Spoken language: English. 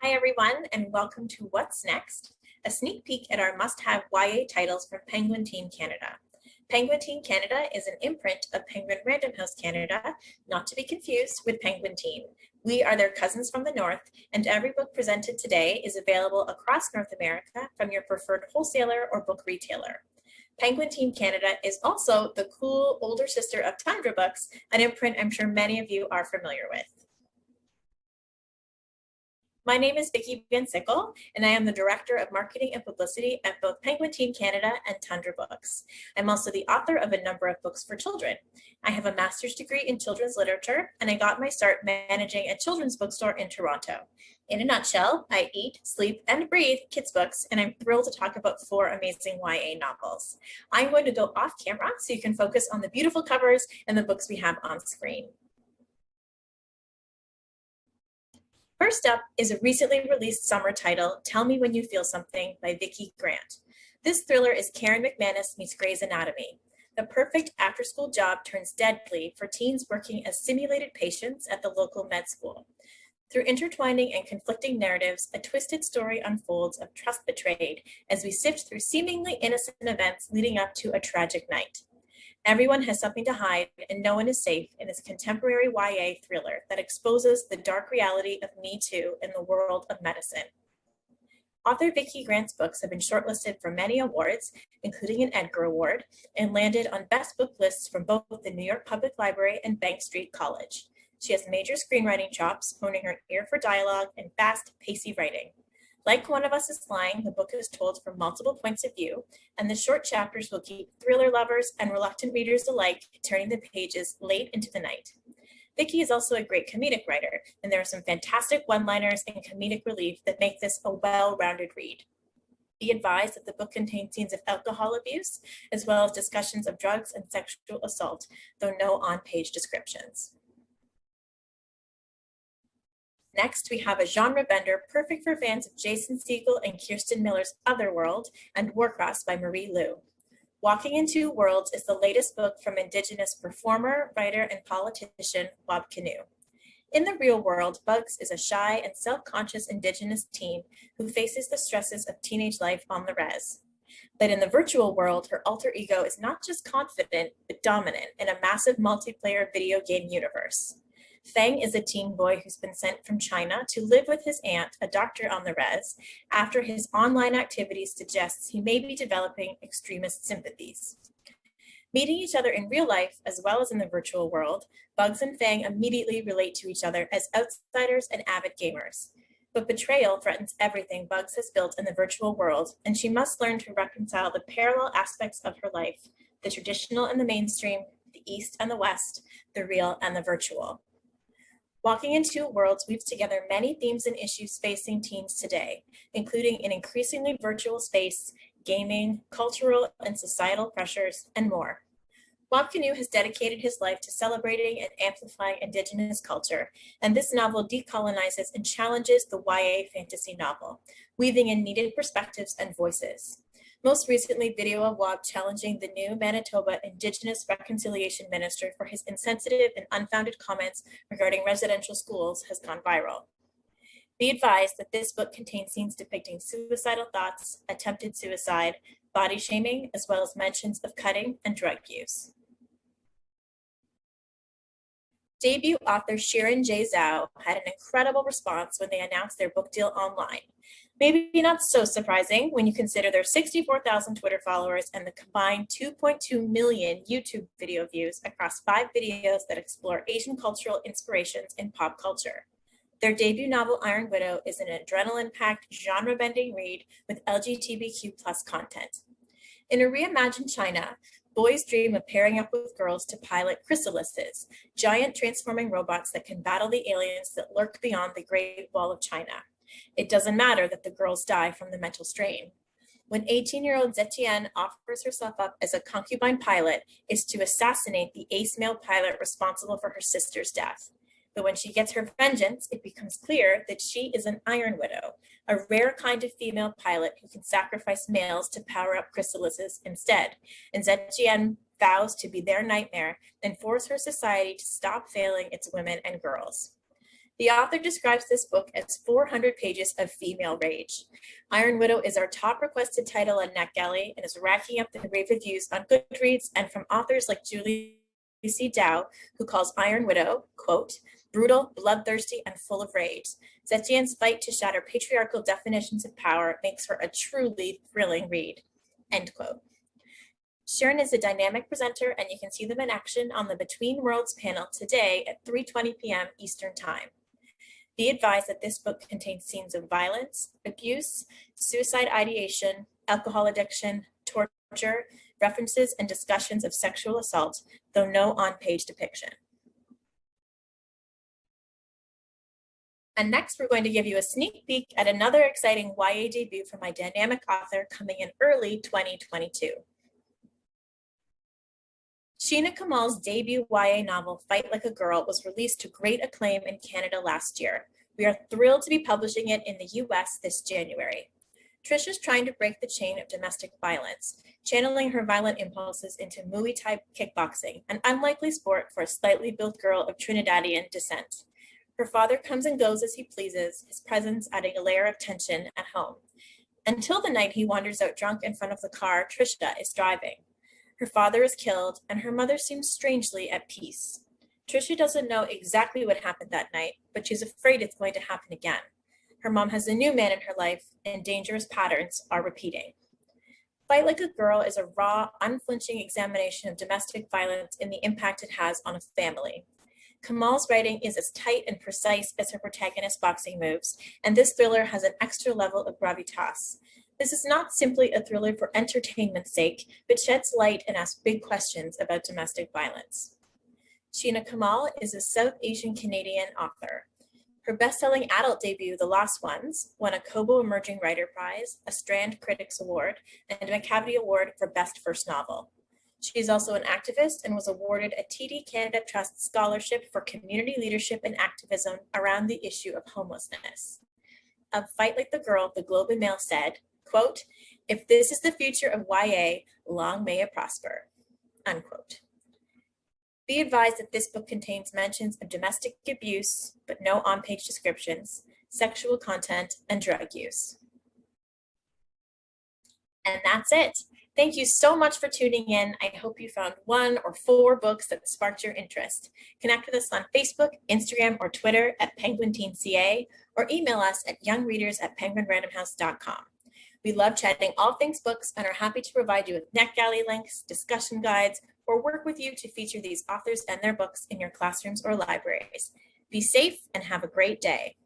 Hi everyone, and welcome to What's Next, a sneak peek at our must-have YA titles from Penguin Teen Canada. Penguin Teen Canada is an imprint of Penguin Random House Canada, not to be confused with Penguin Teen. We are their cousins from the north, and every book presented today is available across North America from your preferred wholesaler or book retailer. Penguin Teen Canada is also the cool older sister of Tundra Books, an imprint I'm sure many of you are familiar with. My name is Vikki VanSickle, and I am the Director of Marketing and Publicity at both Penguin Teen Canada and Tundra Books. I'm also the author of a number of books for children. I have a master's degree in children's literature, and I got my start managing a children's bookstore in Toronto. In a nutshell, I eat, sleep, and breathe kids' books, and I'm thrilled to talk about 4 amazing YA novels. I'm going to go off camera so you can focus on the beautiful covers and the books we have on screen. First up is a recently released summer title, Tell Me When You Feel Something by Vicky Grant. This thriller is Karen McManus meets Grey's Anatomy. The perfect after-school job turns deadly for teens working as simulated patients at the local med school. Through intertwining and conflicting narratives, a twisted story unfolds of trust betrayed as we sift through seemingly innocent events leading up to a tragic night. Everyone has something to hide and no one is safe in this contemporary YA thriller that exposes the dark reality of Me Too in the world of medicine. Author Vicky Grant's books have been shortlisted for many awards, including an Edgar Award, and landed on best book lists from both the New York Public Library and Bank Street College. She has major screenwriting chops, honing her ear for dialogue and fast, pacey writing. Like One of Us is Flying, the book is told from multiple points of view, and the short chapters will keep thriller lovers and reluctant readers alike turning the pages late into the night. Vicky is also a great comedic writer, and there are some fantastic one-liners and comedic relief that make this a well-rounded read. Be advised that the book contains scenes of alcohol abuse, as well as discussions of drugs and sexual assault, though no on-page descriptions. Next, we have a genre bender perfect for fans of Jason Segel and Kirsten Miller's Otherworld and Warcross by Marie Lu. Walking in Two Worlds is the latest book from Indigenous performer, writer, and politician Bob Canoe. In the real world, Bugs is a shy and self-conscious Indigenous teen who faces the stresses of teenage life on the res. But in the virtual world, her alter ego is not just confident, but dominant in a massive multiplayer video game universe. Feng is a teen boy who's been sent from China to live with his aunt, a doctor on the res, after his online activities suggests he may be developing extremist sympathies. Meeting each other in real life as well as in the virtual world, Bugs and Feng immediately relate to each other as outsiders and avid gamers. But betrayal threatens everything Bugs has built in the virtual world, and she must learn to reconcile the parallel aspects of her life, the traditional and the mainstream, the East and the West, the real and the virtual. Walking in Two Worlds weaves together many themes and issues facing teens today, including an increasingly virtual space, gaming, cultural and societal pressures, and more. Bob Canoe has dedicated his life to celebrating and amplifying Indigenous culture, and this novel decolonizes and challenges the YA fantasy novel, weaving in needed perspectives and voices. Most recently, video of Wob challenging the new Manitoba Indigenous Reconciliation Minister for his insensitive and unfounded comments regarding residential schools has gone viral. Be advised that this book contains scenes depicting suicidal thoughts, attempted suicide, body shaming, as well as mentions of cutting and drug use. Debut author Shirin J. Zhao had an incredible response when they announced their book deal online. Maybe not so surprising when you consider their 64,000 Twitter followers and the combined 2.2 million YouTube video views across 5 videos that explore Asian cultural inspirations in pop culture. Their debut novel, Iron Widow, is an adrenaline-packed, genre-bending read with LGBTQ+ content. In a reimagined China, boys dream of pairing up with girls to pilot chrysalises, giant transforming robots that can battle the aliens that lurk beyond the Great Wall of China. It doesn't matter that the girls die from the mental strain. When 18-year-old Zetienne offers herself up as a concubine pilot, it's to assassinate the ace male pilot responsible for her sister's death. But when she gets her vengeance, it becomes clear that she is an Iron Widow, a rare kind of female pilot who can sacrifice males to power up chrysalises instead. And Zetienne vows to be their nightmare and force her society to stop failing its women and girls. The author describes this book as 400 pages of female rage. Iron Widow is our top requested title on NetGalley and is racking up the rave reviews on Goodreads and from authors like Julie C. Dow, who calls Iron Widow, quote, brutal, bloodthirsty, and full of rage. Zetian's fight to shatter patriarchal definitions of power makes her a truly thrilling read, end quote. Sharon is a dynamic presenter, and you can see them in action on the Between Worlds panel today at 3:20 p.m. Eastern Time. Be advised that this book contains scenes of violence, abuse, suicide ideation, alcohol addiction, torture, references and discussions of sexual assault, though no on-page depiction. And next, we're going to give you a sneak peek at another exciting YA debut from my dynamic author coming in early 2022. Sheena Kamal's debut YA novel, Fight Like a Girl, was released to great acclaim in Canada last year. We are thrilled to be publishing it in the US this January. Trish is trying to break the chain of domestic violence, channeling her violent impulses into Muay Thai kickboxing, an unlikely sport for a slightly built girl of Trinidadian descent. Her father comes and goes as he pleases, his presence adding a layer of tension at home. Until the night he wanders out drunk in front of the car Trisha is driving. Her father is killed, and her mother seems strangely at peace. Trisha doesn't know exactly what happened that night, but she's afraid it's going to happen again. Her mom has a new man in her life, and dangerous patterns are repeating. Fight Like a Girl is a raw, unflinching examination of domestic violence and the impact it has on a family. Kamal's writing is as tight and precise as her protagonist's boxing moves, and this thriller has an extra level of gravitas. This is not simply a thriller for entertainment's sake, but sheds light and asks big questions about domestic violence. Sheena Kamal is a South Asian Canadian author. Her best-selling adult debut, The Lost Ones, won a Kobo Emerging Writer Prize, a Strand Critics Award, and a Macavity Award for Best First Novel. She is also an activist and was awarded a TD Canada Trust Scholarship for Community Leadership and Activism around the issue of homelessness. Of Fight Like the Girl, the Globe and Mail said, quote, if this is the future of YA, long may it prosper, unquote. Be advised that this book contains mentions of domestic abuse, but no on-page descriptions, sexual content, and drug use. And that's it. Thank you so much for tuning in. I hope you found 1 or 4 books that sparked your interest. Connect with us on Facebook, Instagram, or Twitter at PenguinTeenCA, or email us at youngreaders@penguinrandomhouse.com. We love chatting all things books and are happy to provide you with NetGalley links, discussion guides, or work with you to feature these authors and their books in your classrooms or libraries. Be safe and have a great day.